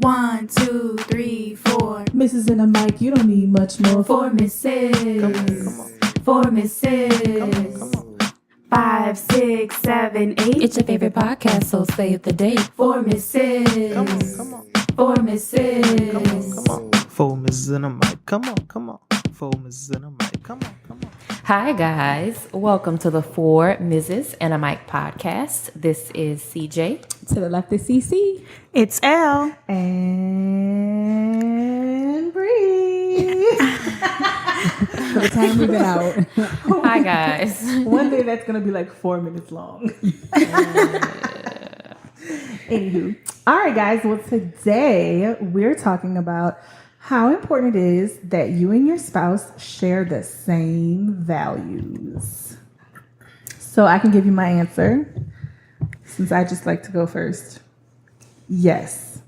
1, 2, 3, 4. Mrs. and a mic, you don't need much more. 4 Mrs. Come on. 4 Mrs. Come on. 5, 6, 7, 8. It's your favorite podcast, so save the date. 4 Mrs. Come on. 4 Mrs. Come on. 4 Mrs. and a mic. Come on. 4 Mrs. and a mic. Come on. Hi, guys. Welcome to the 4 Mrs. and a Mic podcast. This is CJ. To the left is CC. It's L. And breathe. For the time we've been out. Hi, guys. One day that's going to be like 4 minutes long. Anywho. All right, guys. Well, today we're talking about how important it is that you and your spouse share the same values. So I can give you my answer, since I just like to go first. Yes.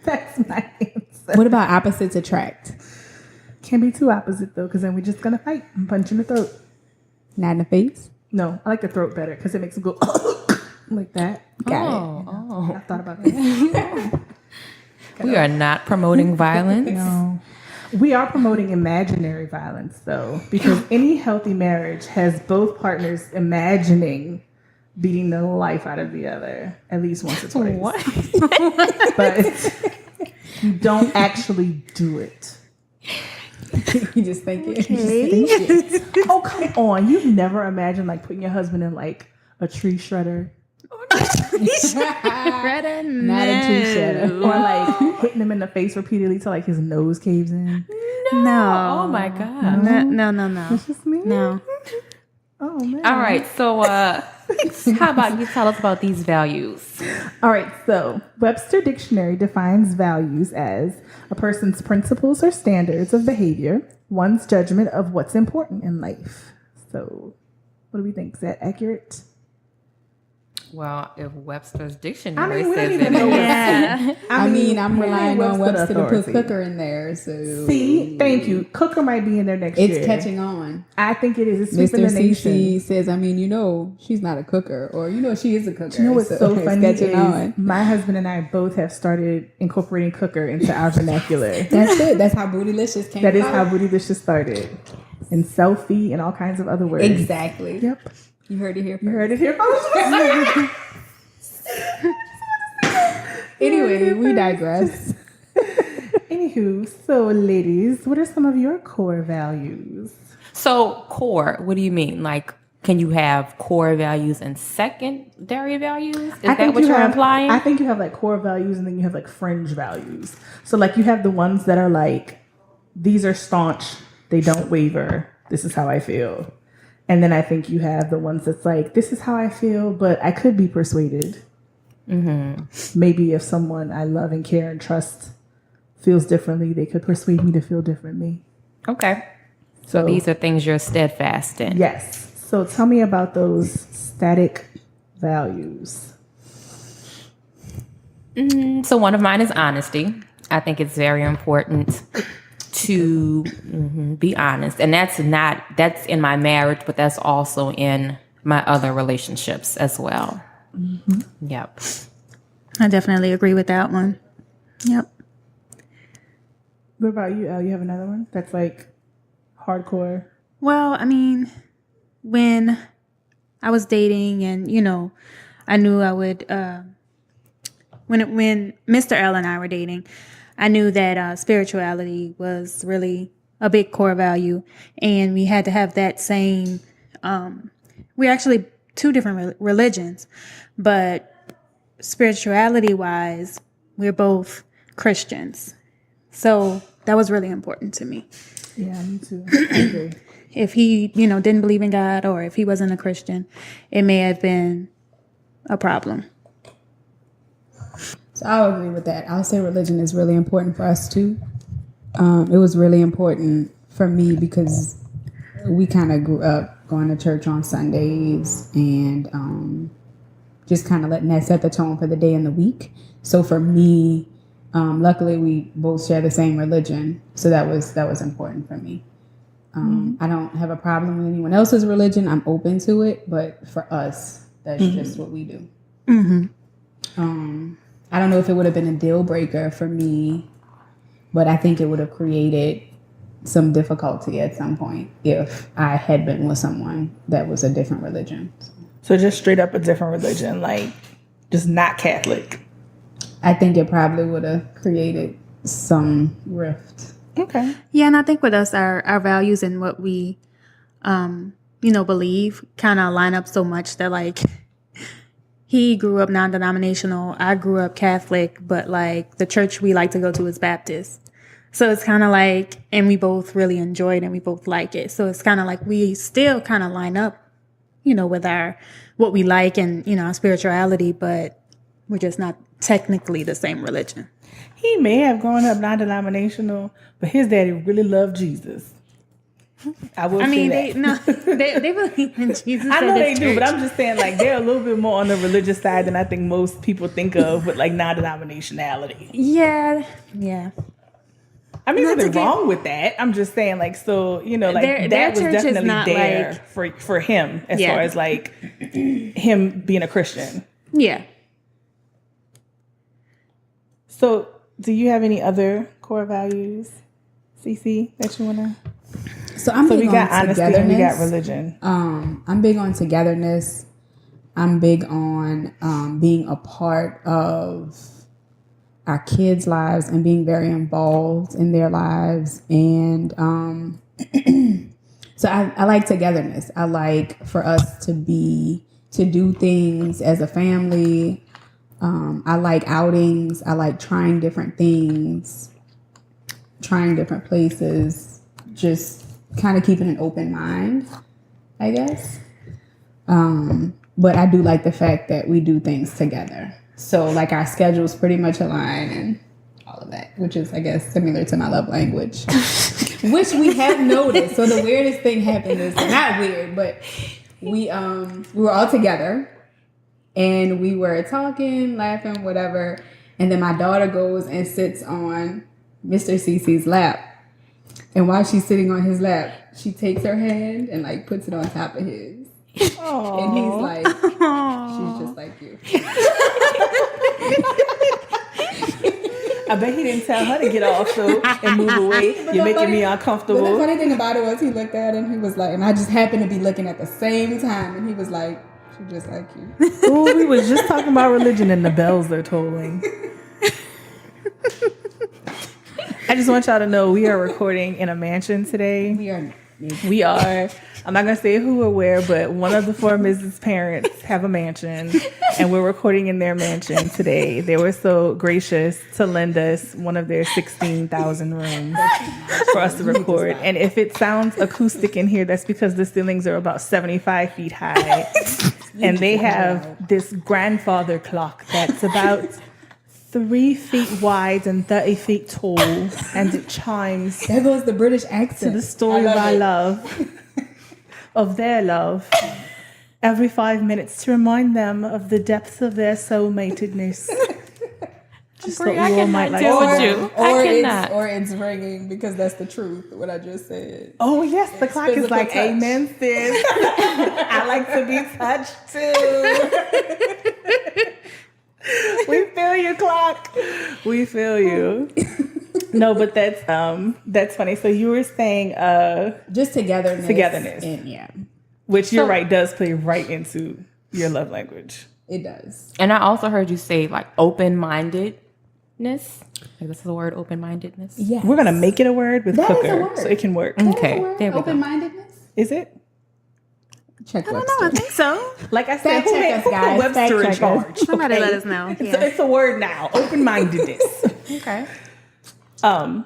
That's my answer. What about opposites attract? Can't be too opposite, though, because then we're just going to fight and punch in the throat. Not in the face? No, I like the throat better because it makes them go like that. Got it. I thought about that. We are not promoting violence. No. We are promoting imaginary violence, though, because any healthy marriage has both partners imagining beating the life out of the other at least once or twice. What? But you don't actually do it. You just think it. Okay. Oh, come on. You've never imagined like putting your husband in like a tree shredder? Not a tree shredder. Or like hitting him in the face repeatedly till like his nose caves in? No. Oh, my God. No. It's just me? No. Oh, man. All right. So how about you tell us about these values? All right, so Webster Dictionary defines values as a person's principles or standards of behavior, one's judgment of what's important in life. So what do we think? Is that accurate? Well, if Webster's dictionary we don't says even it know is. Yeah. I mean, I'm relying on Webster to put authority. cooker in there, so. See, thank you. Cooker might be in there next year. It's catching on. I think it is. It's sweeping Mr. the nation. CC says, she's not a cooker, or she is a cooker. Do you know what's so funny it's catching on. is my husband and I both have started incorporating cooker into our vernacular. That's it. That's how Bootylicious came That is about. how Bootylicious started. And selfie and all kinds of other words. Exactly. Yep. You heard it here first. You heard it here first. Anyway, we digress. Anywho, so ladies, what are some of your core values? So core, what do you mean? Like, can you have core values and secondary values? Is that what you're implying? I think you have like core values and then you have like fringe values. So like you have the ones that are like, these are staunch, they don't waver, this is how I feel. And then I think you have the ones that's like, this is how I feel, but I could be persuaded. Mm-hmm. Maybe if someone I love and care and trust feels differently, they could persuade me to feel differently. Okay. So these are things you're steadfast in. Yes. So tell me about those static values. So one of mine is honesty. I think it's very important to be honest. And that's in my marriage, but that's also in my other relationships as well. Mm-hmm. Yep. I definitely agree with that one. Yep. What about you, Elle? You have another one that's like hardcore? Well, I mean, when I was dating and, I knew I would, when Mr. L and I were dating, I knew that spirituality was really a big core value. And we had to have that same, we're actually two different religions, but spirituality-wise, we're both Christians. So that was really important to me. Yeah, me too. I agree. If he, didn't believe in God or if he wasn't a Christian, it may have been a problem. So I'll agree with that. I'll say religion is really important for us too. It was really important for me because we kind of grew up going to church on Sundays and just kind of letting that set the tone for the day and the week. So for me, luckily we both share the same religion, so that was important for me. I don't have a problem with anyone else's religion. I'm open to it, but for us, that's just what we do. Mm-hmm. I don't know if it would have been a deal breaker for me, but I think it would have created some difficulty at some point if I had been with someone that was a different religion. So just straight up a different religion, like just not Catholic. I think it probably would have created some rift. Okay. Yeah, and I think with us, our values and what we, believe kind of line up so much that like he grew up non-denominational, I grew up Catholic, but like the church we like to go to is Baptist. So it's kind of like, and we both really enjoy it and we both like it. So it's kind of like we still kind of line up, with what we like and, our spirituality, but we're just not technically the same religion. He may have grown up non-denominational, but his daddy really loved Jesus. I mean, they believe in Jesus. I know at they his do, church. but I'm just saying, like, they're a little bit more on the religious side than I think most people think of with, like, non-denominationality. Yeah. I mean, Not nothing to get- wrong with that. I'm just saying, like, so, like, Their that was church is definitely not there for him as Yeah. far as, like, him being a Christian. Yeah. So, do you have any other core values, Cece, that you want to? So I'm So big we got on honesty togetherness. and we got religion. I'm big on togetherness. I'm big on being a part of our kids' lives and being very involved in their lives. And so I like togetherness. I like for us to do things as a family. I like outings. I like trying different things, trying different places, just kind of keeping an open mind, I guess. But I do like the fact that we do things together. So like our schedules pretty much align and all of that, which is, I guess, similar to my love language, which we have noticed. So the weirdest thing happened is, not weird, but we were all together and we were talking, laughing, whatever. And then my daughter goes and sits on Mr. Cece's lap. And while she's sitting on his lap, she takes her hand and like puts it on top of his. Aww. And he's like, she's just like you. I bet he didn't tell her to get off and move away. You're making me But the uncomfortable. funny thing about it was he looked at her and he was like, and I just happened to be looking at the same time. And he was like, she's just like you. Ooh, we was just talking about religion and the bells are tolling. I just want y'all to know we are recording in a mansion today. We are. I'm not going to say who or where, but one of the four Mrs. parents have a mansion, and we're recording in their mansion today. They were so gracious to lend us one of their 16,000 rooms for us to record. And if it sounds acoustic in here, that's because the ceilings are about 75 feet high. And they have this grandfather clock that's about 3 feet wide and 30 feet tall, and it chimes There goes the British to accent. the story of our it. love, of their love, every 5 minutes to remind them of the depths of their soulmatedness. Just thought I you all might cannot like deal to with know. you. I cannot. Or it's ringing because that's the truth, what I just said. Oh yes, the clock is physical like, touch. amen, sis. I like to be touched too. We feel you, clock. We feel you. No, but that's funny. So you were saying Just togetherness. Togetherness. And yeah, which you're right, does play right into your love language. it does. And I also heard you say like open-mindedness. Like, this is the word, open-mindedness. Yeah. We're gonna make it a word with That is a cooker word. so it can work. Okay, there we go. Open-mindedness? Is it? Check I Webster. think so. Like I said, Fact check us, who guys. put Webster in Fact check us. charge? Somebody okay? let us know. It's, Yeah. it's a word now. Open-mindedness. Okay. You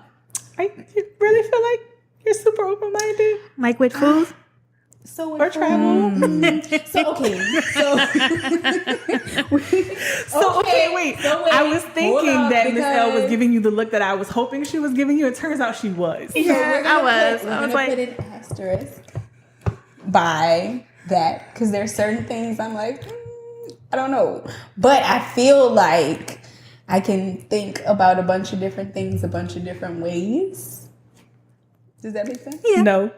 really feel like you're super open-minded Like with food? So or travel? So okay. So okay, wait. so wait. I was Hold thinking up, that Miss L was because- giving you the look that I was hoping she was giving you. It turns out she was. Yeah, I was. We're I was gonna like, put an asterisk by that because there's certain things I'm like, I don't know, but I feel like I can think about a bunch of different things a bunch of different ways. Does that make sense? Yeah. No.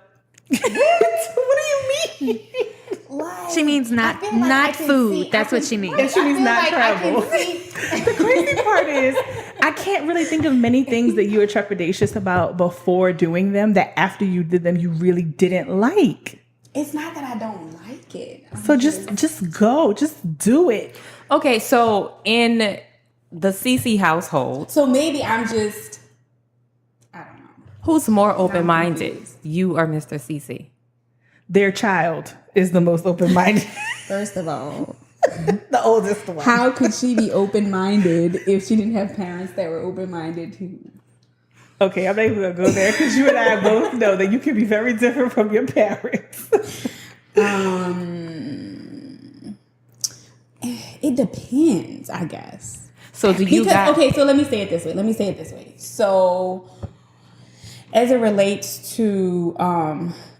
What do you mean? Like, She means not I feel like I can food. see- That's I what can- she means. right, She I means feel not like I can travel. see- The crazy part is, I can't really think of many things that you were trepidatious about before doing them that after you did them, you really didn't like. It's not that I don't like it. So just go, just do it. Okay, so in the CC household, So maybe I'm just, I don't know. who's more open-minded, you or Mr. CC? Their child is the most open-minded, First of all, the oldest one. how could she be open-minded if she didn't have parents that were open-minded too? Okay, I'm not even gonna go there because you and I both know that you can be very different from your parents. It depends, I guess. So do you Because, okay, so let me say it this way. So as it relates to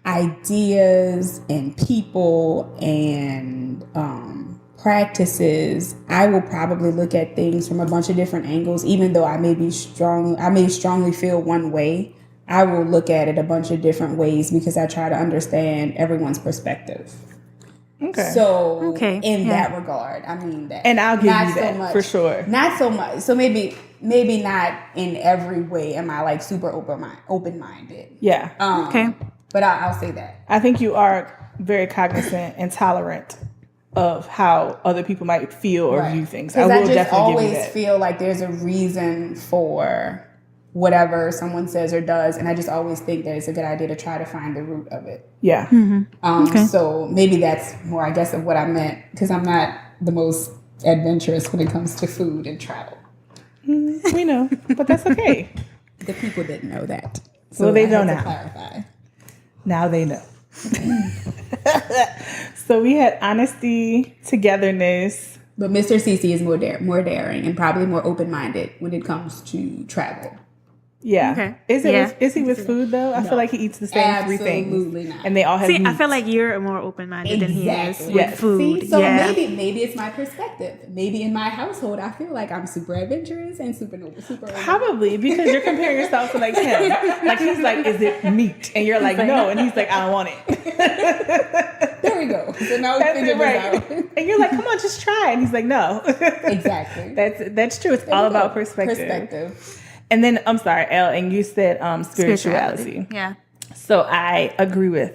ideas and people and practices, I will probably look at things from a bunch of different angles. Even though I may strongly feel one way, I will look at it a bunch of different ways because I try to understand everyone's perspective. Okay. So in yeah. that regard, I mean that. And I'll give Not you so that, much, for sure. Not so much. So maybe not in every way am I like super open-minded. Yeah. Okay. But I'll say that. I think you are very cognizant and tolerant of how other people might feel or view things. I Because will I just definitely give you always that. feel like there's a reason for whatever someone says or does, and I just always think that it's a good idea to try to find the root of it. Yeah. So maybe that's more, I guess, of what I meant, because I'm not the most adventurous when it comes to food and travel. We know, but that's okay. The people didn't know that. Well, they I know had to now. clarify. Now they know. So we had honesty, togetherness. But Mr. CC is more daring and probably more open-minded when it comes to travel. Yeah. Okay. Is it? Yeah. Is he with food though? I feel like he eats the same three things, Absolutely not. and they all have. See, I meat. feel like you're more open-minded than he is Exactly. with Yes. food. See, so yeah. maybe it's my perspective. Maybe in my household, I feel like I'm super adventurous and super Probably because you're comparing yourself to like him. Like he's like, is it meat? And you're like, no. And he's like, I don't want it. There we go. So now we That's figured it, this right? out. And you're like, come on, just try. And he's like, no. Exactly. That's true. It's all about perspective. And then I'm sorry, Elle, and you said spirituality. Yeah. So I agree with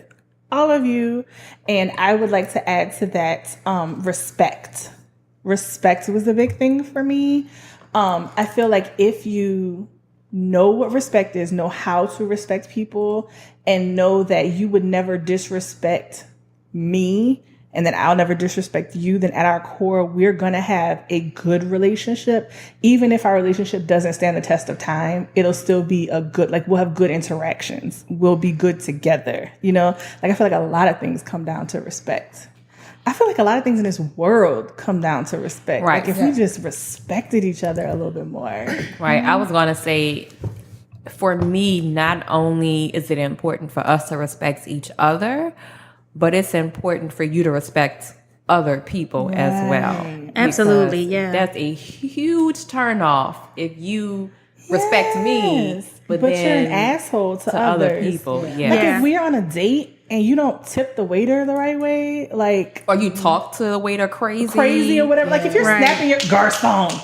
all of you, and I would like to add to that respect. Respect was a big thing for me. I feel like if you know what respect is, know how to respect people, and know that you would never disrespect me and that I'll never disrespect you, then at our core, we're going to have a good relationship. Even if our relationship doesn't stand the test of time, it'll still be a good, like we'll have good interactions. We'll be good together. You know, like I feel like a lot of things come down to respect. I feel like a lot of things in this world come down to respect. Right. Like if we just respected each other a little bit more. Right. I was going to say, for me, not only is it important for us to respect each other, but it's important for you to respect other people as well. Absolutely, Because yeah. That's a huge turnoff if you respect me, but you're then an asshole to other others. people. Like Yeah. if we're on a date and you don't tip the waiter the right way, like Or you talk to the waiter crazy or whatever. Like if you're Right. snapping your garçon,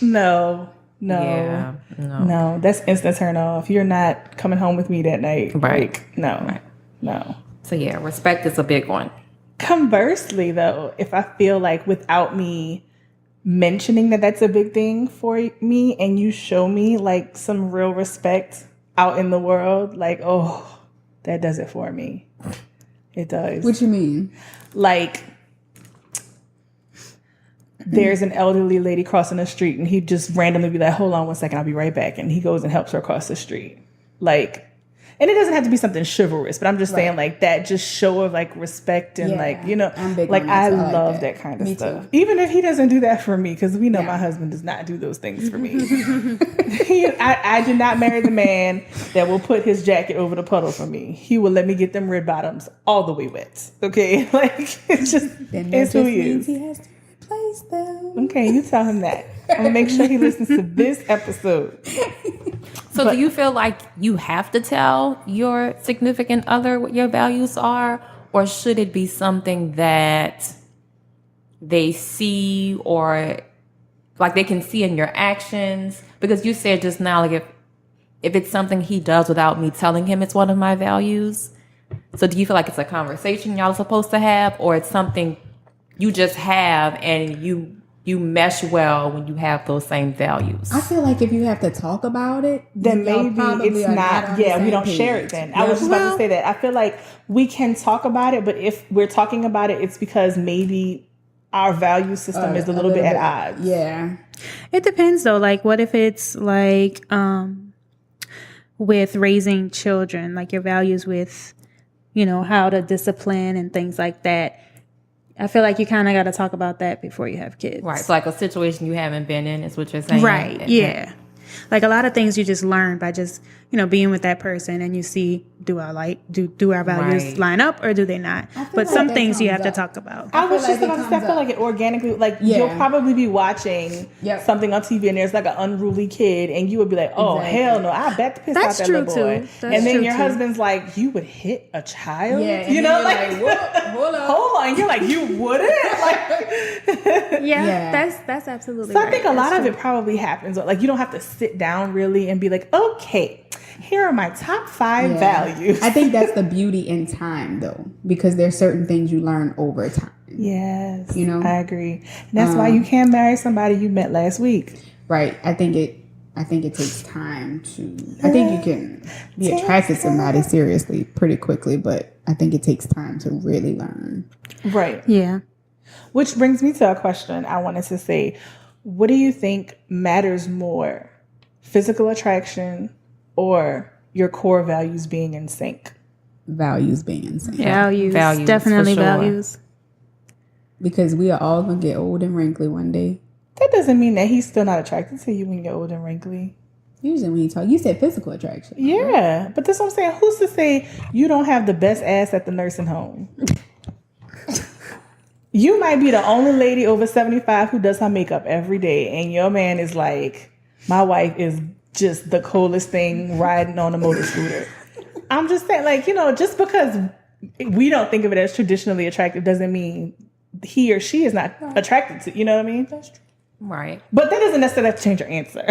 no, Yeah, no, that's instant turn off. You're not coming home with me that night. Right. Like, no, no. So yeah, respect is a big one. Conversely, though, if I feel like without me mentioning that that's a big thing for me, and you show me like some real respect out in the world, like, oh, that does it for me. It does. What you mean? Like, there's an elderly lady crossing the street, and he just randomly be like, hold on 1 second, I'll be right back. And he goes and helps her cross the street. Like, and it doesn't have to be something chivalrous, but I'm just saying like that just show of like respect and Yeah, like, you know, I'm big like on that, I so I like love that. that kind of Me stuff. too. Even if he doesn't do that for me, because we know Yeah. my husband does not do those things for me. I did not marry the man that will put his jacket over the puddle for me. He will let me get them red bottoms all the way wet. Okay. Like it's just, Then that it's just who he means is. he has to replace them. Okay, you tell him that. I'm gonna make sure he listens to this episode. So But- do you feel like you have to tell your significant other what your values are? Or should it be something that they see, or like they can see in your actions? Because you said just now, like if it's something he does without me telling him it's one of my values. So do you feel like it's a conversation y'all are supposed to have, or it's something you just have and you mesh well when you have those same values? I feel like if you have to talk about it, then y'all maybe probably it's are not, on the yeah, we same don't page. share it then. I was just about to say that. I feel like we can talk about it, but if we're talking about it, it's because maybe our value system is a little bit at odds. Yeah. It depends though. Like, what if it's like with raising children, like your values with, how to discipline and things like that. I feel like you kind of got to talk about that before you have kids. Right. So like a situation you haven't been in is what you're saying. Right. Yeah. Like a lot of things you just learn by just, being with that person, and you see, do our values Right. line up or do they not? But like some that things you comes have to up. talk about. I was feel just like it about to say, I comes feel up. like it organically, like Yeah. you'll probably be watching Yep. something on TV and there's like an unruly kid and you would be like, oh, Exactly. hell no, I bet the piss That's out that little true, boy. too. That's And then true, your too. husband's like, you would hit a child? Yeah. and you then know, you're like, "Whoa, hold up. hold on. You're like, you wouldn't? Like, Yeah. That's absolutely so right. I think a lot That's of true. it probably happens. Like, you don't have to sit down really and be like, okay, here are my top 5 Yeah. values. I think that's the beauty in time, though, because there's certain things you learn over time. Yes. I agree. And that's why you can't marry somebody you met last week. Right. I think it takes time to. I think you can be attracted to somebody seriously pretty quickly, but I think it takes time to really learn. Right. Yeah. Which brings me to a question I wanted to say. What do you think matters more, physical attraction or your core values being in sync? Values being insane. Values. Values, Definitely for sure. values. Because we are all gonna get old and wrinkly one day. That doesn't mean that he's still not attracted to you when you're old and wrinkly. Usually when you said physical attraction. Yeah, but that's what I'm saying. Who's to say you don't have the best ass at the nursing home? You might be the only lady over 75 who does her makeup every day, and your man is like, my wife is just the coolest thing riding on a motor scooter. I'm just saying, like, just because we don't think of it as traditionally attractive doesn't mean he or she is not attracted to, you know what I mean? Right. But that doesn't necessarily have to change your answer.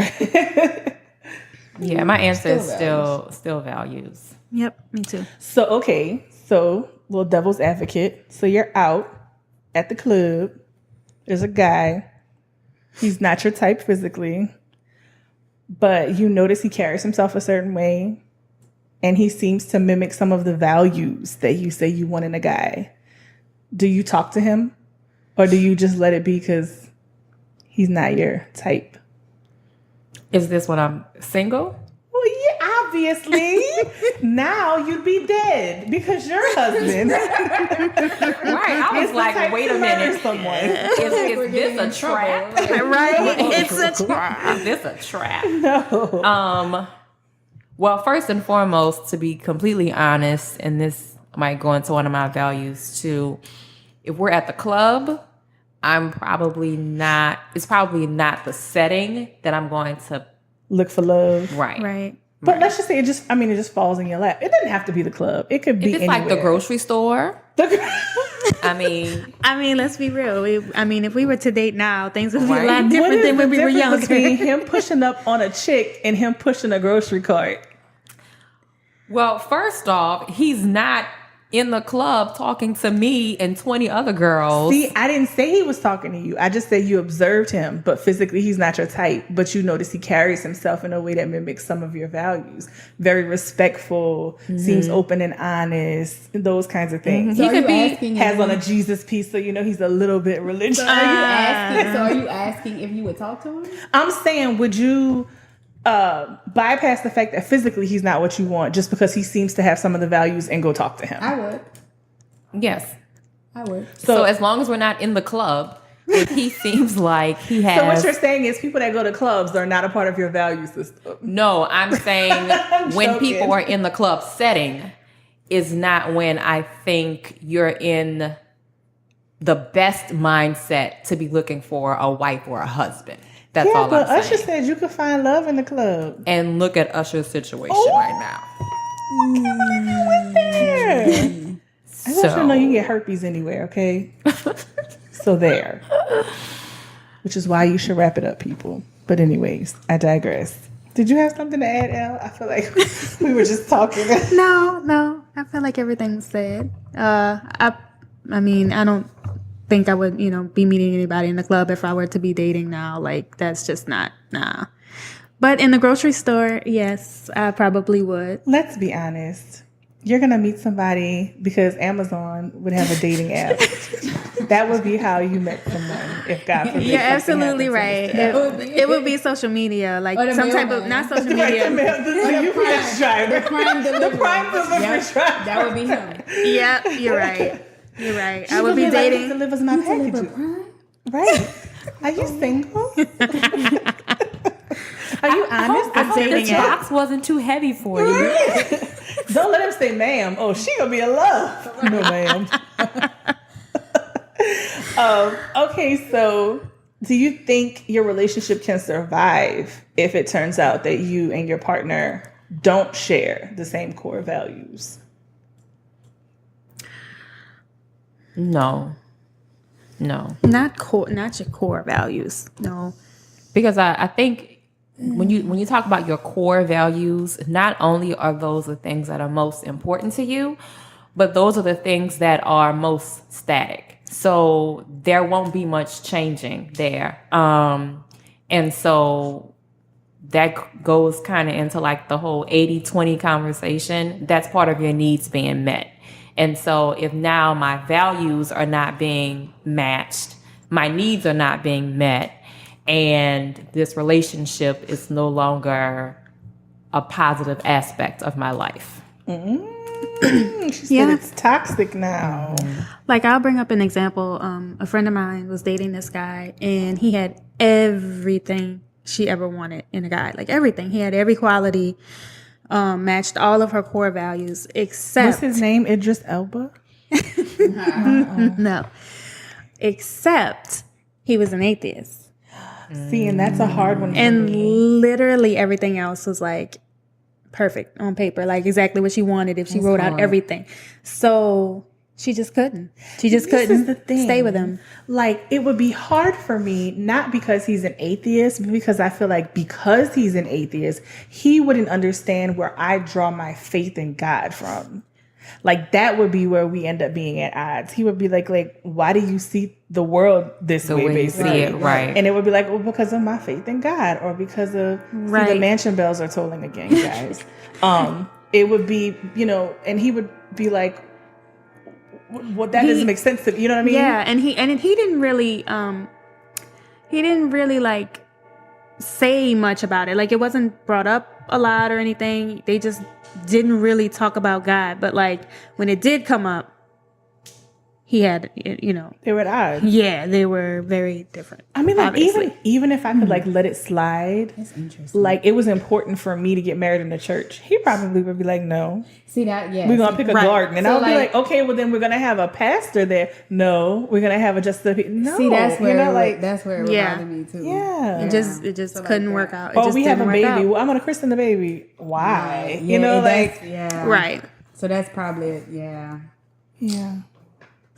Yeah, my answer is Still still values. Yep. Me too. So little devil's advocate. So you're out at the club. There's a guy. He's not your type physically, but you notice he carries himself a certain way, and he seems to mimic some of the values that you say you want in a guy. Do you talk to him, or do you just let it be because he's not your type? Is this when I'm single? Well, yeah, obviously. Now you'd be dead because your husband. Right. I was like, wait a minute. Someone. Is this a trap? Right. It's a Is this a trap? No. Well, first and foremost, to be completely honest, and this might go into one of my values too, if we're at the club, it's probably not the setting that I'm going to. Look for love. Right. Right. But let's just say it just falls in your lap. It doesn't have to be the club. It could be If it's anywhere. like the grocery store, I mean, let's be real. If we were to date now, things would be Right. a lot What different is than the when we were difference younger. between him pushing up on a chick and him pushing a grocery cart? well, first off, he's not in the club talking to me and 20 other girls. See, I didn't say he was talking to you. I just said you observed him, but physically he's not your type. But you notice he carries himself in a way that mimics some of your values. Very respectful, seems open and honest, those kinds of things. So He are could you be- asking Has if on a Jesus piece, so he's a little bit religious. So are you asking if you would talk to him? I'm saying, would you bypass the fact that physically he's not what you want just because he seems to have some of the values and go talk to him? I would. Yes. I would. So as long as we're not in the club, if he seems like he has. So what you're saying is people that go to clubs are not a part of your value system. No, I'm saying when joking. people are in the club setting is not when I think you're in the best mindset to be looking for a wife or a husband. That's Yeah, all but I'm Usher saying. said you could find love in the club. And look at Usher's situation Oh. right now. There. I want you to know you can get herpes anywhere, okay? So there. Which is why you should wrap it up, people. But anyways, I digress. Did you have something to add, Elle? I feel like we were just talking. No. I feel like everything was said. I mean, I don't think I would, be meeting anybody in the club if I were to be dating now. Like, that's just not, nah. But in the grocery store, yes, I probably would. Let's be honest. You're going to meet somebody because Amazon would have a dating app. That would be how you met someone, if God forbid. You're absolutely right. It would be social media, like some type of, not social media. The UPS driver. The prime delivery. The prime delivery driver. That would be him. Yeah, you're right. You're right. I would be He dating. delivers my packages. Right. Are you single? Are you honest? I hope this box wasn't too heavy for you. Don't let him say ma'am. Oh, she gonna be in love. No, ma'am. Okay, so do you think your relationship can survive if it turns out that you and your partner don't share the same core values? No. Not your core values. No. Because I think when you talk about your core values, not only are those the things that are most important to you, but those are the things that are most static. So there won't be much changing there. And so that goes kind of into like the whole 80-20 conversation. That's part of your needs being met. And so if now my values are not being matched, my needs are not being met, and this relationship is no longer a positive aspect of my life. She said it's toxic now. Like, I'll bring up an example. A friend of mine was dating this guy, and he had everything she ever wanted in a guy. Like, everything. He had every quality, matched all of her core values, except... What's his name? Idris Elba? No. Except he was an atheist. See, and that's a hard one for And me. literally everything else was like perfect on paper, like exactly what she wanted if she wrote out everything. So she just couldn't. She just This is couldn't the thing. stay with him. Like, it would be hard for me, not because he's an atheist, but because I feel like because he's an atheist, he wouldn't understand where I draw my faith in God from. Like, that would be where we end up being at odds. He would be like, why do you see the world this way, way you see basically? it, right. And it would be like, well, because of my faith in God, or because of see, the Right. mansion bells are tolling again, guys. It would be, and he would be like, well, that doesn't make sense to me. You know what I mean? Yeah, and he didn't really like say much about it. Like, it wasn't brought up a lot or anything. They just didn't really talk about God. But like, when it did come up, he had, They were at odds. yeah, they were very different. I mean, like, obviously. even if I could like let it slide, That's interesting. like, it was important for me to get married in the church. He probably would be like, no, See that? Yeah. we're gonna pick a Right. garden, and So, I'll be like- like, okay, well then we're gonna have a pastor there. No, we're gonna have no. See, that's where like, it would Yeah. bother me too. yeah. It just So like couldn't that. work out. It Oh, just we have a didn't baby. work out. Well, I'm gonna christen the baby. Why? Yeah, like, yeah. Right. So that's probably it. Yeah. yeah.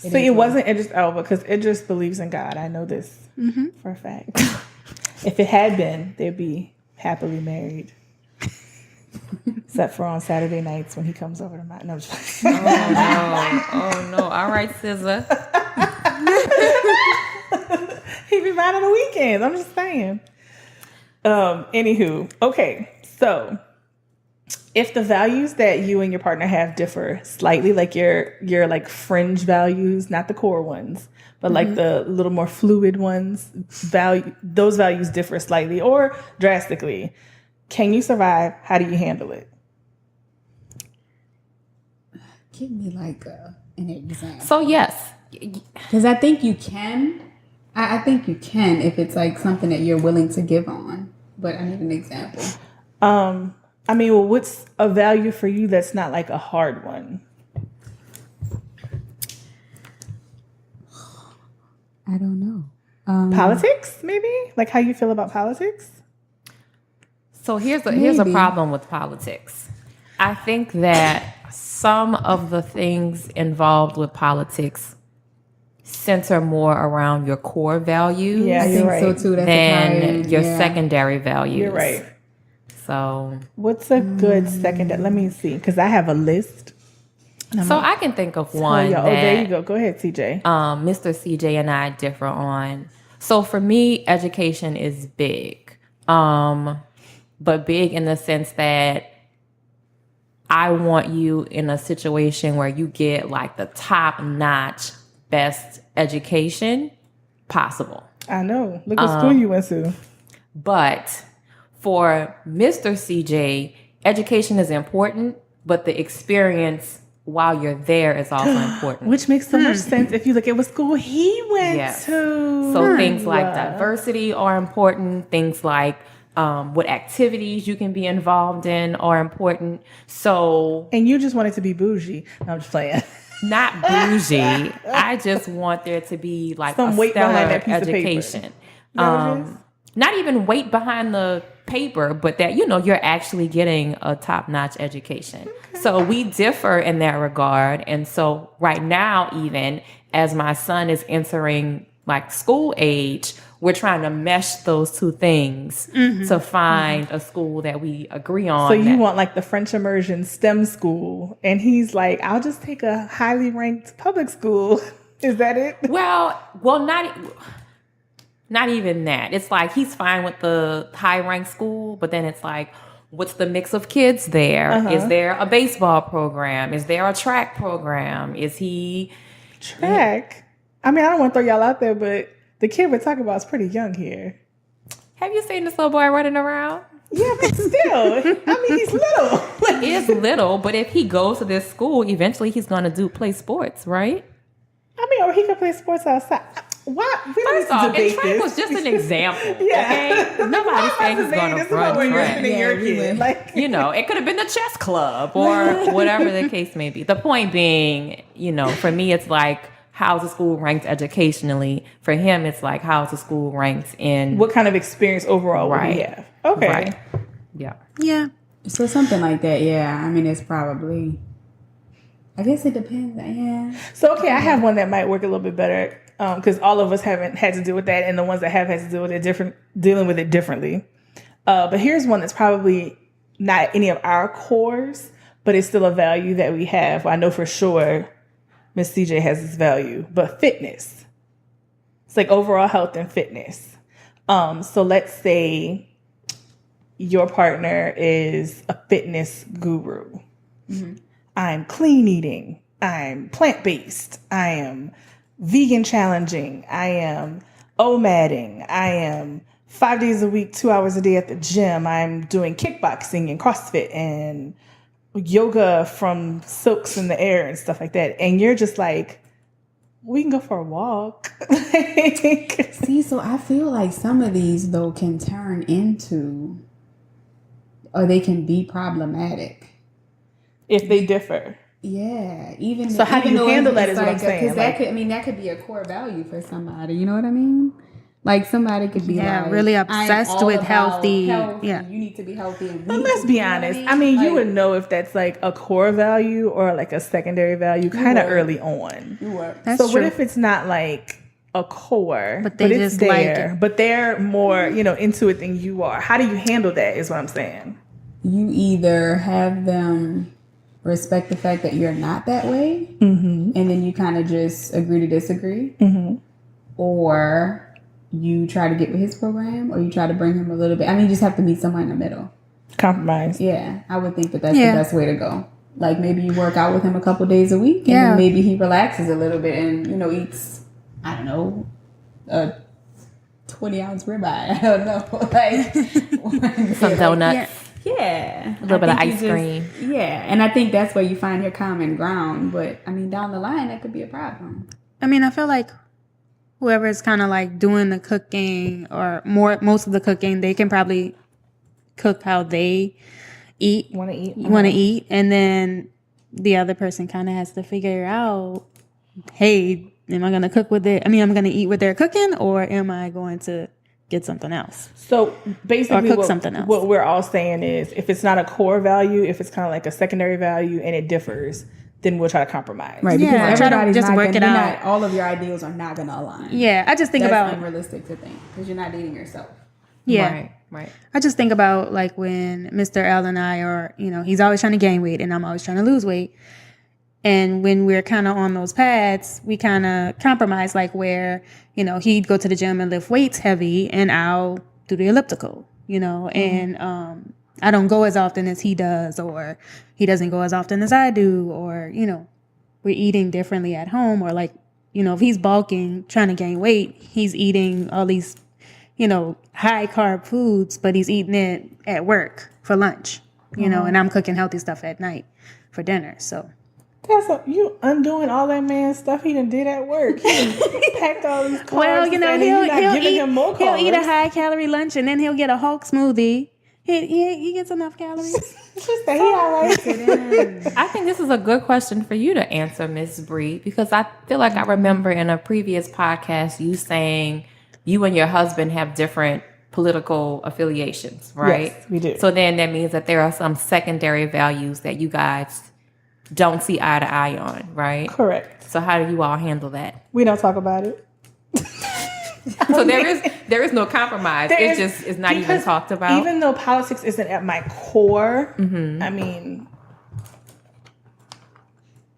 It See, is it what- wasn't Idris Elba because Idris believes in God. I know this for a fact. If it had been, they'd be happily married. Except for on Saturday nights when he comes over to my... No, I'm just Oh no. All right, SZA. He'd be mine on the weekends. I'm just saying. Anywho, okay. So, if the values that you and your partner have differ slightly, like your like fringe values, not the core ones, but like the little more fluid ones, those values differ slightly or drastically. Can you survive? How do you handle it? Give me like an example. So yes. Because I think you can. I think you can if it's like something that you're willing to give on. But I need an example. I mean, well, what's a value for you that's not like a hard one? I don't know. Politics, maybe? Like how you feel about politics? So here's a Maybe. problem with politics. I think that some of the things involved with politics center more around your core values Yeah, I you're think right. so too. That's than your yeah. secondary values. You're right. So, What's a good second? Let me see, because I have a list. I can think of Oh, one yeah. that Oh, there you go. Go ahead, CJ. Mr. CJ and I differ on. So for me, education is big, but big in the sense that I want you in a situation where you get like the top notch, best education possible. I know. Look what school you went to. But for Mr. CJ, education is important, but the experience while you're there is also important. Which makes so much sense if you look at what school he went Yes. to. So things like diversity are important. Things like what activities you can be involved in are important. So And you just wanted to be bougie. No, I'm just playing. not bougie. I just want there to be like Some a weight behind stellar that piece of paper. education. that what it is? Not even weight behind the paper, but that, you're actually getting a top-notch education. So we differ in that regard. And so right now, even as my son is entering like school age, we're trying to mesh those two things to find a school that we agree on. So you want like the French immersion STEM school, and he's like, I'll just take a highly ranked public school. Is that it? Well, not even that. It's like he's fine with the high ranked school, but then it's like, what's the mix of kids there? Is there a baseball program? Is there a track program? Is he Track. I mean, I don't want to throw y'all out there, but the kid we're talking about is pretty young here. Have you seen this little boy running around? Yeah, but still, I mean, he's little. He is little, but if he goes to this school, eventually he's going to play sports, right? I mean, or he could play sports outside. Why? We don't First need to off, and debate track this. was just an example. Yeah. Okay, nobody's saying he's going This to is about where run you're track. sending your kid. Like, It could have been the chess club or whatever the case may be. The point being, for me, it's like, how's the school ranked educationally? For him, it's like, how's the school ranked in what kind of experience overall would he have? Okay. Right. Yeah. Yeah. So something like that, yeah. I mean, it's probably. I guess it depends. Yeah. So, okay, I have one that might work a little bit better because all of us haven't had to deal with that, and the ones that have had to deal with it dealing with it differently. But here's one that's probably not any of our cores, but it's still a value that we have. Well, I know for sure Miss CJ has this value, but fitness. It's like overall health and fitness. So let's say your partner is a fitness guru. Mm-hmm. I'm clean eating. I'm plant-based. I am vegan challenging. I am OMADing. I am 5 days a week, 2 hours a day at the gym. I'm doing kickboxing and CrossFit and yoga from silks in the air and stuff like that. And you're just like, we can go for a walk. See, so I feel like some of these though can turn into, or they can be problematic if they differ. Yeah, even so. How do you handle that? Is what I'm saying. Because that could be a core value for somebody. You know what I mean? Like somebody could be like really obsessed with healthy. Health, yeah, you need to be healthy. And but let's be honest. I mean, you would know if that's like a core value or like a secondary value kind of early on. You would. that's so true. what if it's not like a core, But they it's just like there, it. but they're more into it than you are? How do you handle that? Is what I'm saying. You either have them respect the fact that you're not that way, and then you kind of just agree to disagree, or you try to get with his program, or you try to bring him a little bit. I mean, you just have to meet somewhere in the middle. Compromise. Yeah, I would think that that's the best way to go. Like maybe you work out with him a couple days a week, and Yeah. then maybe he relaxes a little bit and eats, I don't know, a 20-ounce ribeye. I don't know, like Some donuts. Yeah, A little bit of ice cream. Yeah, and I think that's where you find your common ground. But I mean, down the line, that could be a problem. I mean, I feel like whoever is kind of like doing the cooking or most of the cooking, they can probably cook how they Want to eat? want to eat, and then the other person kind of has to figure out, hey, am I going to cook with it? I mean, I'm going to eat what they're cooking, or am I going to get something else. So basically, Or cook something else. what we're all saying is, if it's not a core value, if it's kind of like a secondary value and it differs, then we'll try to compromise. Right, Yeah, because try to everybody's just not work gonna, it you're out. not, all of your ideals are not going to align. Yeah, I just think That's about unrealistic to think because you're not dating yourself. yeah. Right. I just think about like when Mr. L and I are, he's always trying to gain weight and I'm always trying to lose weight. And when we're kind of on those paths, we kind of compromise, like where, he'd go to the gym and lift weights heavy and I'll do the elliptical, and I don't go as often as he does, or he doesn't go as often as I do, or, we're eating differently at home, or like, if he's bulking, trying to gain weight, he's eating all these high carb foods, but he's eating it at work for lunch, and I'm cooking healthy stuff at night for dinner. So You undoing all that man's stuff he done did at work. He done packed all these carbs. well, and you're not giving him more he'll eat a carbs. high calorie lunch and then he'll get a Hulk smoothie. He gets enough calories. Just say he all right. I think this is a good question for you to answer, Miss Bree, because I feel like I remember in a previous podcast you saying you and your husband have different political affiliations, right? Yes, we do. So then that means that there are some secondary values that you guys don't see eye to eye on, right? Correct. So how do you all handle that? We don't talk about it. So there is no compromise. It's not even because talked about. Even though politics isn't at my core, Mm-hmm. I mean,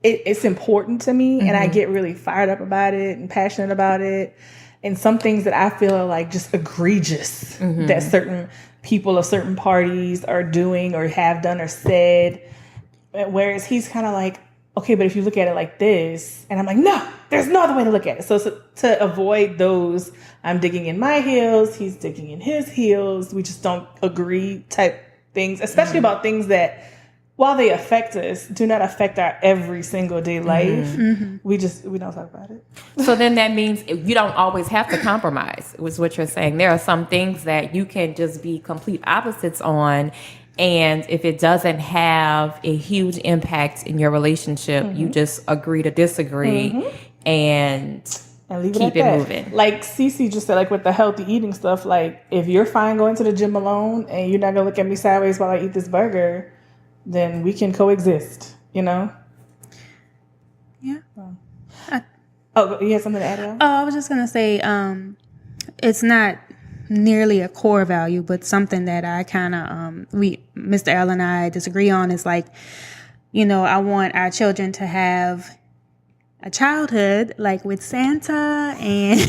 it's important to me, and I Mm-hmm. get really fired up about it and passionate about it. And some things that I feel are like just egregious Mm-hmm. that certain people of certain parties are doing or have done or said. Whereas he's kind of like, okay, but if you look at it like this, and I'm like, no, there's no other way to look at it. So to avoid those, I'm digging in my heels, he's digging in his heels. We just don't agree type things, especially about things that, while they affect us, do not affect our every single day life. We don't talk about it. So then that means you don't always have to compromise, was what you're saying. There are some things that you can just be complete opposites on. And if it doesn't have a huge impact in your relationship, you just agree to disagree and And keep it moving. Like Cece just said, like with the healthy eating stuff, like if you're fine going to the gym alone and you're not gonna look at me sideways while I eat this burger, then we can coexist, Yeah. Oh, you had something to add on? I was just gonna say, it's not nearly a core value, but something that I kind of Mr. L and I disagree on is like, I want our children to have a childhood like with Santa and the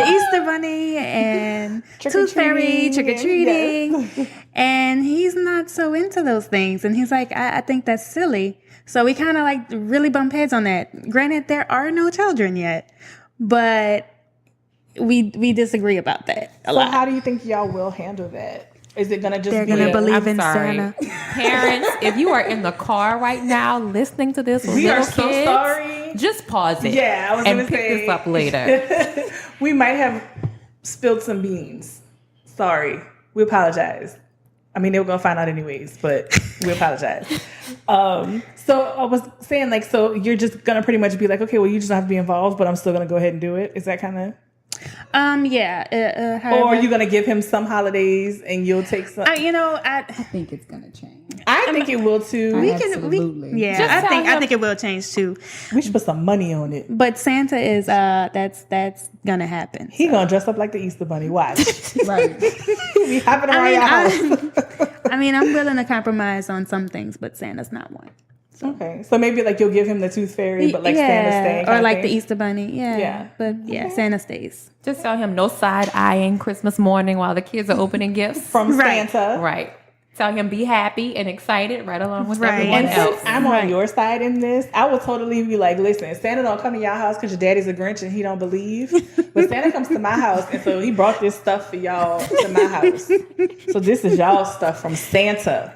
Easter Bunny and Tooth Fairy, trick or treating, and he's not so into those things, and he's like, I think that's silly. So we kind of like really bump heads on that. Granted, there are no children yet, but we disagree about that a So lot. how do you think y'all will handle that? Is it gonna just They're be gonna a- believe I'm in sorry. Santa. Parents, if you are in the car right now listening to this with We little are so kids, sorry. just pause it. Yeah, I was and gonna pick say this up later. We might have spilled some beans. Sorry. We apologize. I mean, they were gonna find out anyways, but we apologize. So I was saying, like, so you're just gonna pretty much be like, okay, well, you just don't have to be involved, but I'm still gonna go ahead and do it. Is that kind of? Yeah. Or are you gonna give him some holidays and you'll take some? I I think it's going to change. I think it will too. Absolutely. Yeah, Just I tell him- think it will change too. We should put some money on it. But Santa is that's gonna happen. He gonna dress up like the Easter Bunny. Watch. Right. He be hopping around your house. I'm willing to compromise on some things, but Santa's not one. Okay, so maybe like you'll give him the Tooth Fairy, but like Santa staying, or like the Easter Bunny. Yeah, Yeah. But yeah, Santa stays. Just tell him no side eyeing Christmas morning while the kids are opening gifts. from Right. Santa. Right. Tell him be happy and excited right along with Right. everyone And else. since I'm on your side in this, I would totally be like, listen, Santa don't come to your house because your daddy's a Grinch and he don't believe. But Santa comes to my house, and so he brought this stuff for y'all to my house. So this is y'all stuff from Santa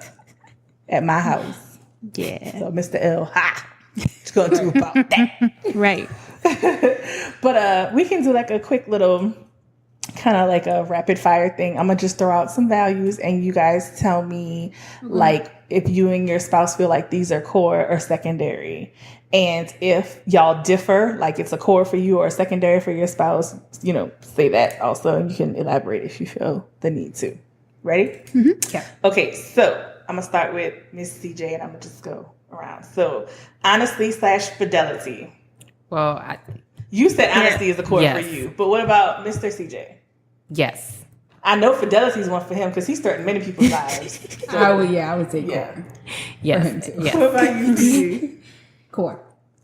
at my house. Yeah, So Mr. L, what's gonna do about that? right. But we can do like a quick little kind of like a rapid fire thing. I'm gonna just throw out some values, and you guys tell me like if you and your spouse feel like these are core or secondary. And if y'all differ, like it's a core for you or a secondary for your spouse, you know, say that also. And you can elaborate if you feel the need to. Ready? Mm-hmm. Yeah. Okay, so I'm gonna start with Miss CJ, and I'm gonna just go around. So honesty / fidelity. Well, You said honesty is a core Yes. for you, but what about Mr. CJ? yes. I know fidelity is one for him because he's starting many people's lives. So, I would say core. yeah. Yes. For him too. What Yes. about you, CJ? Core.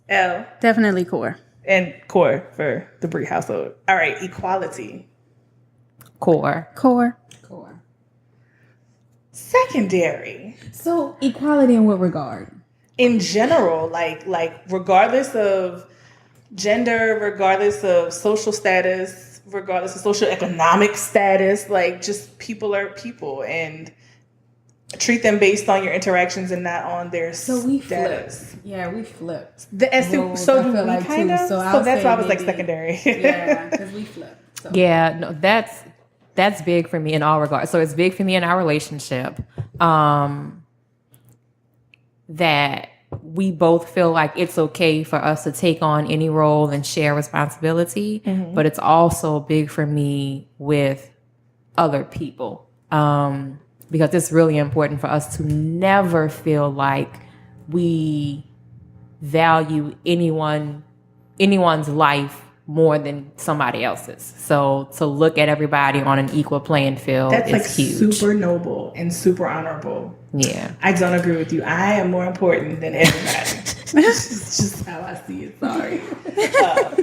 L Definitely core. and core for the Bree household. All right, equality. Core. Core. Core. Secondary. So equality in what regard? In general, like regardless of gender, regardless of social status, regardless of socioeconomic status, like just people are people and treat them based on your interactions and not on their So we status. flipped. Yeah, we flipped. So Roles, do I feel we like, kind too. of. So So I'll that's say why I was like maybe- secondary. Yeah, because we flipped. So. Yeah, no, that's big for me in all regards. So it's big for me in our relationship. That we both feel like it's okay for us to take on any role and share responsibility, but it's also big for me with other people. Because it's really important for us to never feel like we value anyone's life more than somebody else's. So to look at everybody on an equal playing field That's is like huge. super noble and super honorable. Yeah. I don't agree with you. I am more important than everybody. It's just how I see it. Sorry.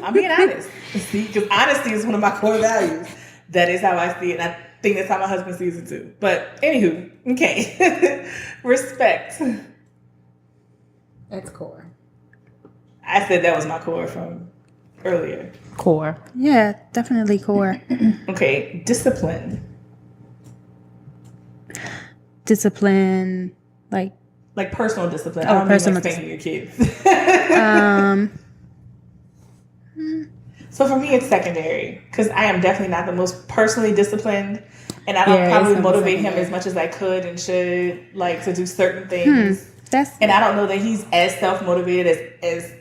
I'm being honest. See, because honesty is one of my core values. That is how I see it. And I think that's how my husband sees it too. But anywho, okay. Respect. That's core. I said that was my core from earlier. Core. Yeah, definitely core. Okay. Discipline. Discipline, like Like personal discipline. Oh, I don't personal mean like spanking your kids. So for me, it's secondary because I am definitely not the most personally disciplined, and I don't Yeah, it's probably gonna be motivate him secondary. as much as I could and should, like to do certain things. that's And I don't know that he's as self motivated as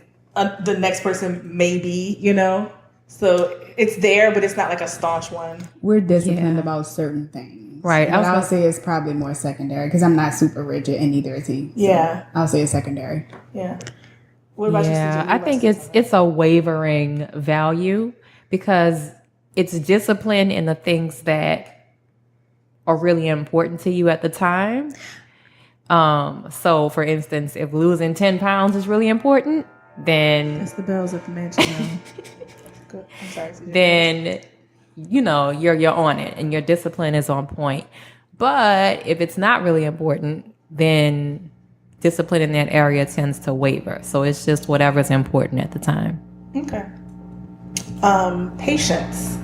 the next person may be, you know. So it's there, but it's not like a staunch one. We're disciplined Yeah. about certain things. Right. But I'll say it's probably more secondary because I'm not super rigid and neither is he. So Yeah. I'll say it's secondary. Yeah. What about you? Yeah, CJ? What I about think you? it's a wavering value because it's discipline in the things that are really important to you at the time. So for instance, if losing 10 pounds is really important, then It's the bells at the mansion. Go- I'm sorry. CJ. then you know you're on it and your discipline is on point. But if it's not really important, then discipline in that area tends to waver. So it's just whatever's important at the time. Okay. Patience.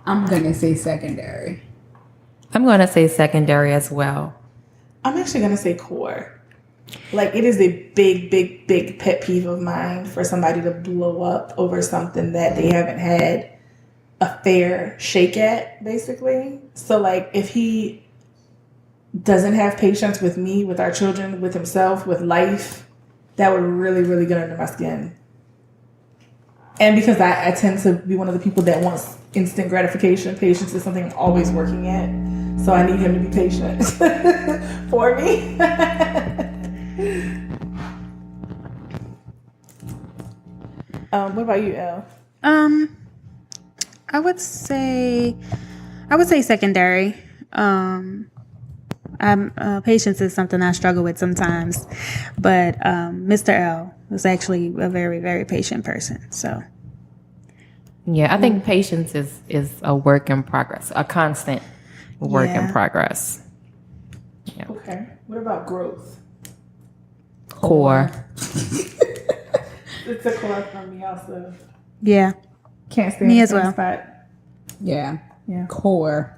I'm gonna say secondary. I'm going to say secondary as well. I'm actually gonna say core. Like it is a big, big, big pet peeve of mine for somebody to blow up over something that they haven't had a fair shake at, basically. So like if he doesn't have patience with me, with our children, with himself, with life, that would really, really get under my skin. And because I tend to be one of the people that wants instant gratification, patience is something I'm always working at. So I need him to be patient for me. What about you, Elle? I would say secondary. Patience is something I struggle with sometimes, but Mr. L was actually a very, very patient person. So Yeah, I think patience is a work in progress, a constant work in Yeah. progress. Okay. What about growth? Core. It's a core for me also. yeah, Can't stay Me in the as same well. spot. Yeah. Yeah. Core.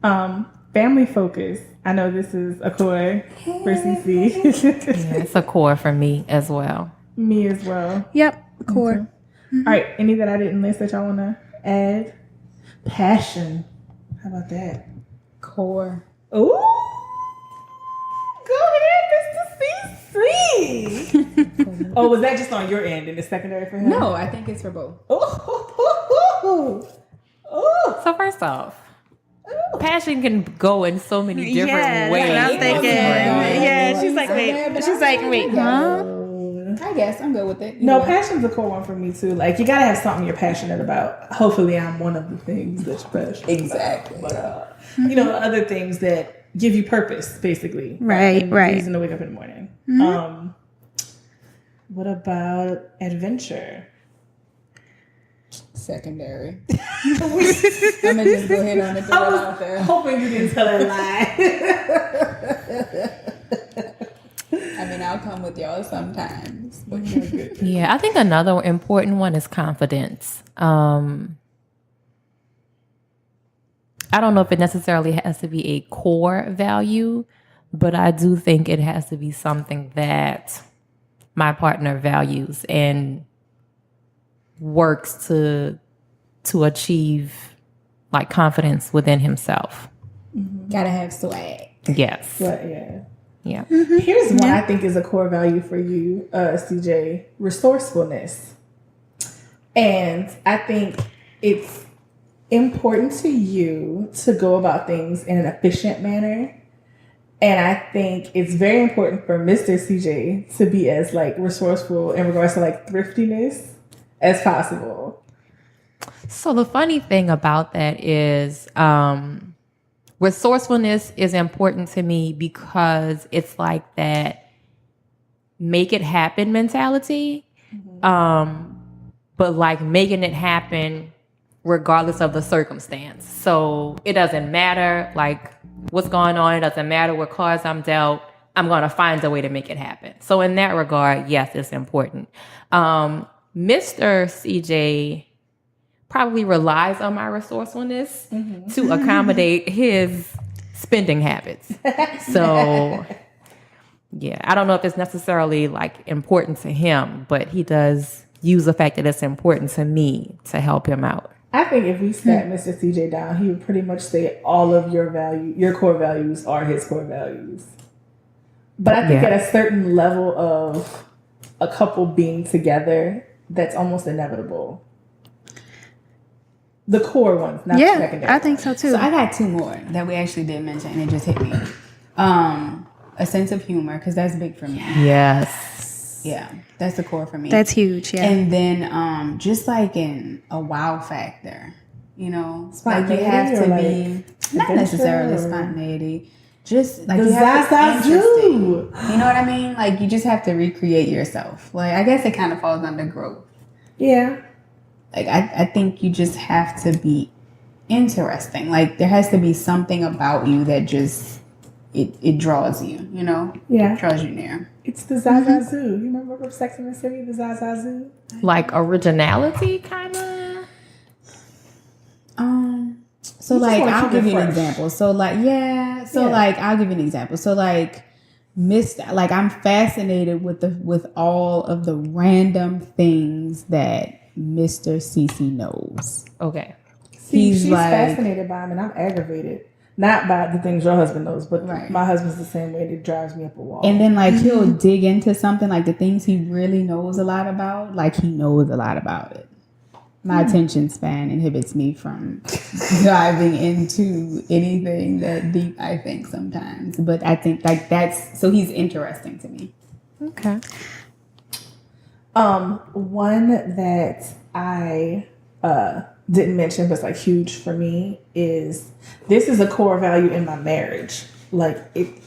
Family focus. I know this is a core for CC. Yeah, it's a core for me as well. Me as well. yep, core. All right, any that I didn't list that y'all want to add? Passion. How about that? Core. Ooh, go ahead, Mr. CC. Oh, was that just on your end and it's secondary for him? No, I think it's for both. Ooh. Ooh. So first off, passion can go in so many different Yeah, ways. that's what I'm thinking. Yeah, she's like, wait, huh? I guess I'm good with it. No, passion's a cool one for me too. Like, you gotta have something you're passionate about. Hopefully, I'm one of the things that you're passionate Exactly. about. But, you know, other things that give you purpose, basically. Right, and right. Reason to wake up in the morning. What about adventure? Secondary. I'm gonna just go ahead on and throw it out there. Hoping you didn't tell a lie. I mean, I'll come with y'all sometimes. But you're good. Yeah, I think another important one is confidence. I don't know if it necessarily has to be a core value, but I do think it has to be something that my partner values and works to achieve, like, confidence within himself. Gotta have swag. Yes. But yeah. Yeah. Here's one I think is a core value for you, CJ: resourcefulness. And I think it's important to you to go about things in an efficient manner. And I think it's very important for Mr. CJ to be as, like, resourceful in regards to, like, thriftiness as possible. So the funny thing about that is resourcefulness is important to me because it's like that make it happen mentality. But like making it happen regardless of the circumstance. So it doesn't matter like what's going on. It doesn't matter what cards I'm dealt. I'm going to find a way to make it happen. So in that regard, yes, it's important. Mr. CJ probably relies on my resourcefulness to accommodate his spending habits. So yeah, I don't know if it's necessarily like important to him, but he does use the fact that it's important to me to help him out. I think if we sat Mr. CJ down, he would pretty much say all of your core values are his core values. But I think at a certain level of a couple being together, that's almost inevitable. The core ones, not the secondary. I think so too. So I got two more that we actually did mention, and it just hit me. A sense of humor, because that's big for me. Yes. Yeah, that's the core for me. That's huge. Yeah. And then just like in a wow factor, you know, like you Spontaneity have to or be not adventure necessarily or- spontaneity. Just like The you have to Zaza be interesting. Zoo. You know what I mean? Like you just have to recreate yourself. Like I guess it kind of falls under growth. Yeah. Like I think you just have to be interesting. Like there has to be something about you that just it draws you, you know? Yeah. It draws you near. It's the Zaza Zoo. You remember from Sex and the City, the Zaza Zoo? Like originality kind of? So You just like wanna I'll keep give it you an fresh. example. So like like I'll give you an example. So like I'm fascinated with all of the random things that Mr. CC knows. Okay. See, He's she's like- fascinated by him, and I'm aggravated. Not by the things your husband knows, but Right. my husband's the same way. It drives me up a wall. And then like he'll dig into something like the things he really knows a lot about, like he knows a lot about it. My attention span inhibits me from diving into anything that deep, I think sometimes. But I think like so he's interesting to me. Okay. One that I didn't mention but it's like huge for me is this is a core value in my marriage. Like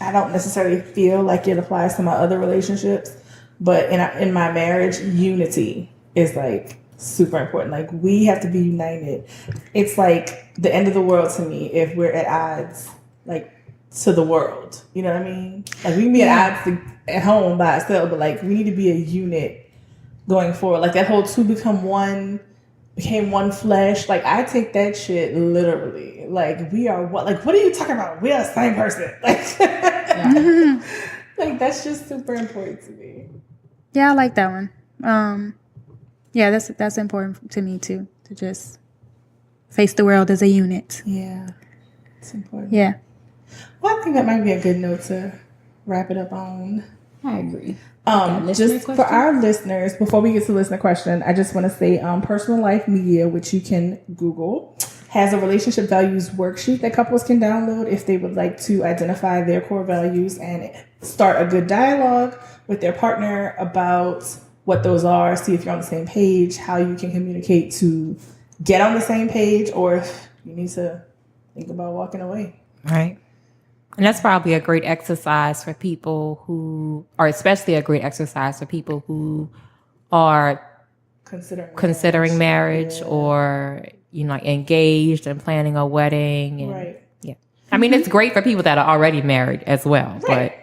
I don't necessarily feel like it applies to my other relationships, but in my marriage, unity is like super important. Like we have to be united. It's like the end of the world to me if we're at odds like to the world. You know what I mean? Like we can be at odds at home by ourselves, but like we need to be a unit going forward. Like that whole two became one flesh. Like I take that shit literally. Like we are what? Like what are you talking about? We are the same person. Like, like that's just super important to me. Yeah, I like that one. Yeah, that's important to me too, to just face the world as a unit. Yeah, it's important. Yeah. Well, I think that might be a good note to wrap it up on. I agree. Listener Just for question? our listeners, before we get to listener question, I just want to say Personal Life Media, which you can Google, has a relationship values worksheet that couples can download if they would like to identify their core values and start a good dialogue with their partner about what those are, see if you're on the same page, how you can communicate to get on the same page, or if you need to think about walking away. Right. And that's probably a great exercise for people who, or especially a great exercise for people who are considering marriage Yeah. or, like engaged and planning a wedding. And, Right. Yeah. I mean, it's great for people that are already married as well. Right.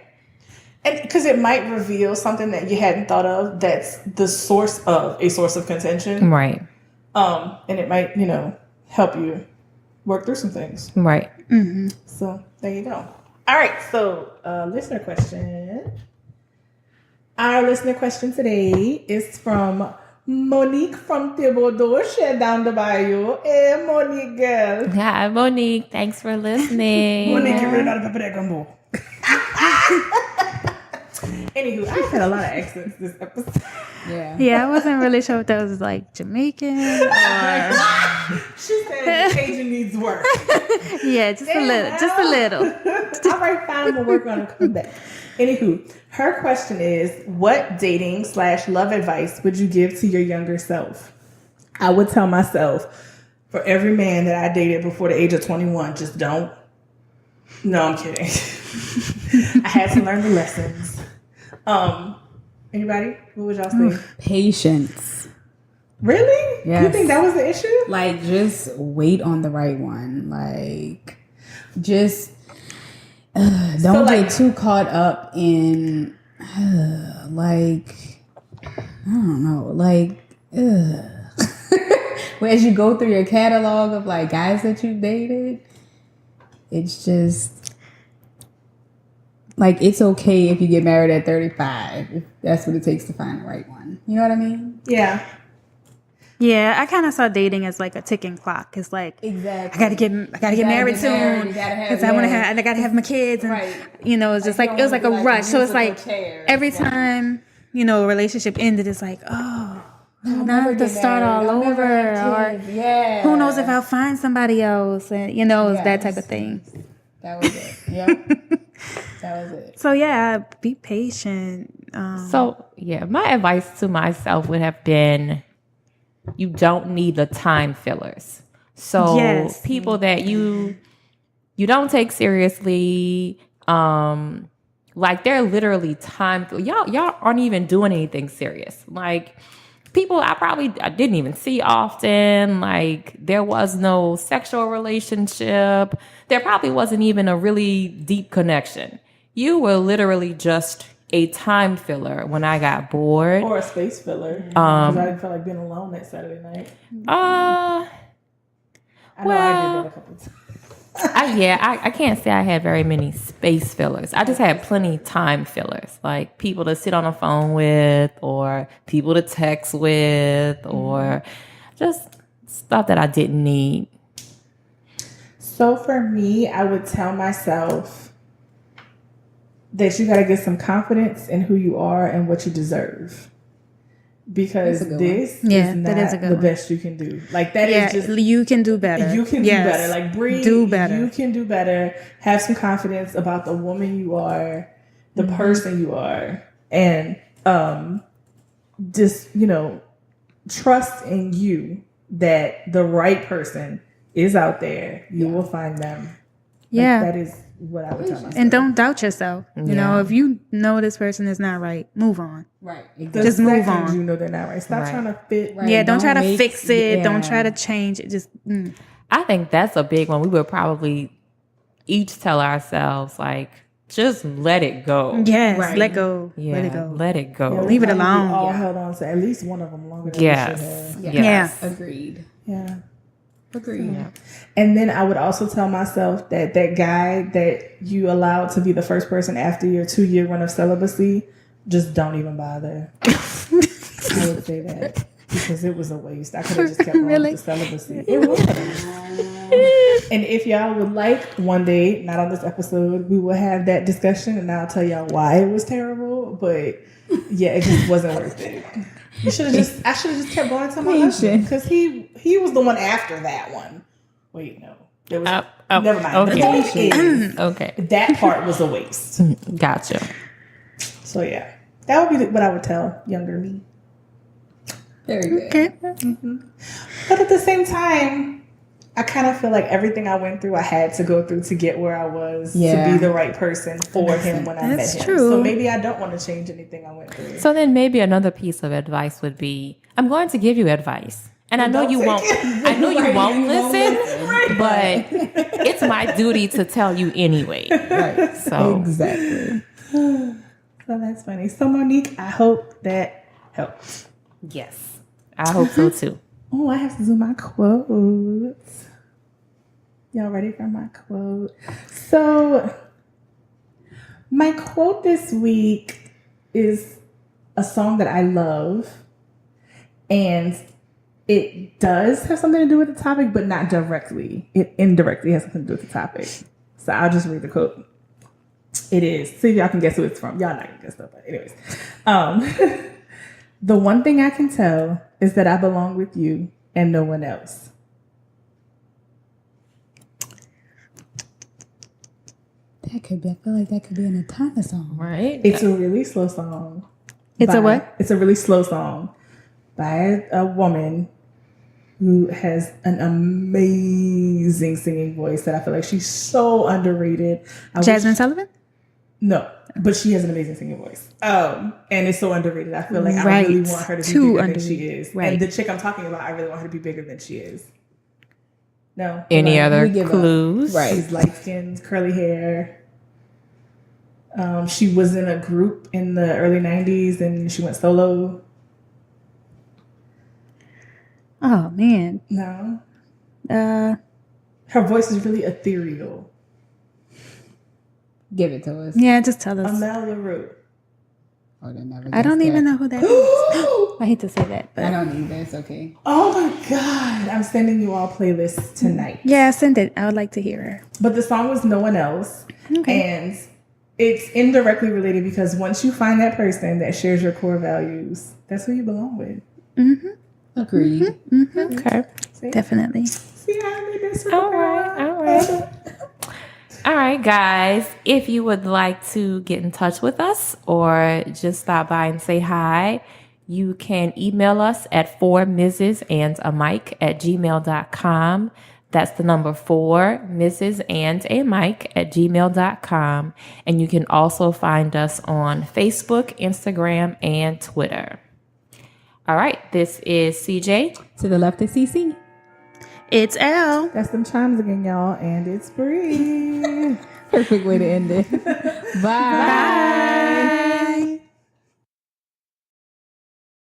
And because it might reveal something that you hadn't thought of that's the source of contention. But, right. And it might, help you work through some things. Right. So there you go. All right. So listener question. Our listener question today is from Monique from Thibodeau, share down the bayou. Hey, Monique, girl. Hi, Monique. Thanks for listening. Monique, you really gotta pepper that gumbo. Anywho, I've had a lot of accents this episode. Yeah. Yeah, I wasn't really sure if that was like Jamaican or She said Cajun needs work. yeah, just a little, just a little. All right, fine, we'll work on it. Come back. Anywho, her question is, what dating/love advice would you give to your younger self? I would tell myself, for every man that I dated before the age of 21, just don't. No, I'm kidding. I had to learn the lessons. Anybody? What would y'all say? Patience. Really? Yes. You think that was the issue? Like, just wait on the right one. Like, just don't like- get too caught up in, like, I don't know, like, well, as you go through your catalog of, like, guys that you've dated, it's just, like, it's okay if you get married at 35, if that's what it takes to find the right one. You know what I mean? Yeah. Yeah, I kind of saw dating as like a ticking clock. It's like Exactly. I gotta get married soon You gotta have, because I want to have, and I gotta have my kids, and Right. It's just like you it was don't like a wanna be rush. So it's musical like chairs. every Right. time a relationship ended, it's like now I never have to get start married. all I'll never over, have or kids. Yeah. who knows if I'll find somebody else, and it's that type Yes. of thing. That was it. Yep. That was it. So yeah, be patient. So, my advice to myself would have been, you don't need the time fillers. So Yes. people that you don't take seriously, like they're literally time. Y'all aren't even doing anything serious. Like people I didn't even see often. Like there was no sexual relationship. There probably wasn't even a really deep connection. You were literally just a time filler when I got bored. Or a space filler. Because I didn't feel like being alone that Saturday night. I know I did that a couple times. I can't say I had very many space fillers. I just had plenty time fillers, like people to sit on the phone with, or people to text with, or just stuff that I didn't need. So for me, I would tell myself that you got to get some confidence in who you are and what you deserve. Because That's a good this Yeah, is not that is a good the one. best you can do. Like that Yeah, is just you can do better. you can Yes. do better. Like Bree, do better. You can do better. Have some confidence about the woman you are, the person you are, and just trust in you that the right person is out there. You will find them. Like, Yeah. that is what I would tell myself. And don't doubt yourself. Yeah. If you know this person is not right, move on. Right. The Just move second on. You know they're not right. Stop Right. trying to fit. Right. Yeah, don't try to make- fix it. yeah. Don't try to change it. Just I think that's a big one. We would probably each tell ourselves, like, just let it go. yes, Right. let go. Yeah, Let it go. let it go. Yeah, Leave it we alone. all Yeah. held on to at least one of them longer than we Yes. should have. Yes. Agreed. Yeah. Agreed. Yeah. And then I would also tell myself that guy that you allowed to be the first person after your 2-year run of celibacy, just don't even bother. I would say that. because it was a waste. I could have just kept going Really? with the celibacy. It was. And if y'all would like, one day, not on this episode, we will have that discussion, and I'll tell y'all why it was terrible. But yeah, it just wasn't worth it. I should have just kept going to my husband, because he was the one after that one. Wait, no. There was, never mind. Okay. The point is, Okay. that part was a waste. Gotcha. So yeah, that would be what I would tell younger me. Very good. Okay. But at the same time, I kind of feel like everything I went through, I had to go through to get where I was, to be the right person for him when I met That's him. true. So maybe I don't want to change anything I went through. So then maybe another piece of advice would be, I'm going to give you advice. And I know you won't. I know you won't listen, but it's my duty to tell you anyway. Right. So Exactly. So that's funny. So Monique, I hope that helps. yes, I hope so too. Oh, I have to do my quotes. Y'all ready for my quote? So my quote this week is a song that I love, and it does have something to do with the topic, but not directly. It indirectly has something to do with the topic. So I'll just read the quote. It is. See if y'all can guess who it's from. Y'all not gonna guess that, but anyways. The one thing I can tell is that I belong with you and no one else. That could be. I feel like that could be in a ton of songs. Right? It's a really slow song. It's a what? It's a really slow song by a woman who has an amazing singing voice that I feel like she's so underrated. Jasmine Sullivan? No, but she has an amazing singing voice. And it's so underrated. I feel like I Right. really want her to be Too bigger than she underrated. is. Right. And the chick I'm talking about, I really want her to be bigger than she is. No. Any Like, other we give up. clues? Right. she's light skinned, curly hair. She was in a group in the early 90s and she went solo. Oh man. No. Uh Her voice is really ethereal. Give it to us. yeah, just tell us. Amel LaRue. Oh, they never I don't guessed even that. know who that is. I hate to say that, I but don't either. It's okay. Oh my God. I'm sending you all playlists tonight. yeah, send it. I would like to hear her. But the song was No One Else. Okay. And it's indirectly related because once you find that person that shares your core values, that's who you belong with. Agreed. Okay. Definitely. See how I made that super All right. All right, guys. If you would like to get in touch with us or just stop by and say hi, you can email us at 4mrsandamike@gmail.com. That's the number 4mrsandamike@gmail.com. And you can also find us on Facebook, Instagram, and Twitter. All right. This is CJ. To the left is CC. It's L. That's them chimes again, y'all. And it's free. Perfect way to end it. Bye. Bye.